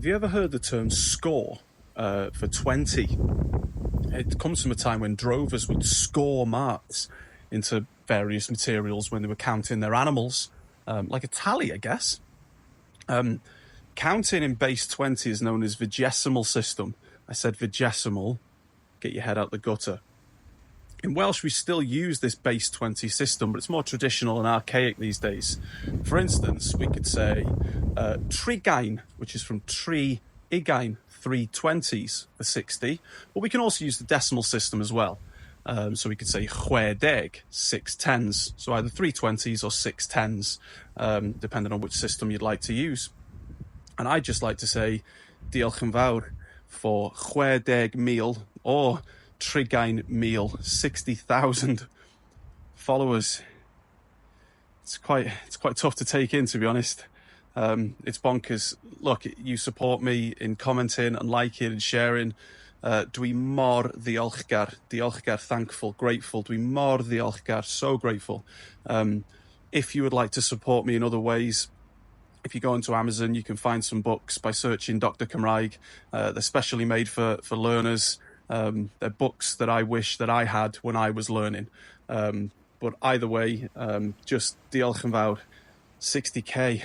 Have you ever heard the term score for 20? It comes from a time when drovers would score marks into various materials when they were counting their animals, like a tally, I guess. Counting in base 20 is known as vigesimal system. I said vigesimal, get your head out the gutter. In Welsh, we still use this base 20 system, but it's more traditional and archaic these days. For instance, we could say trigain, which is from tri ugain, 320s for 60, but we can also use the decimal system as well. So we could say chwedeg, 6 tens, so either 320s or 6 tens, depending on which system you'd like to use. And I just like to say diolch yn fawr for chwedeg mil or trigain mil, 60,000 followers. It's quite tough to take in, to be honest. It's bonkers. Look, you support me in commenting and liking and sharing. Dwi mor ddiolchgar, thankful, grateful. Dwi mor ddiolchgar, so grateful. If you would like to support me in other ways, if you go into Amazon, you can find some books by searching Dr. Cymraeg. They're specially made for learners. They're books that I wish that I had when I was learning. But either way, just diolch yn fawr, 60k.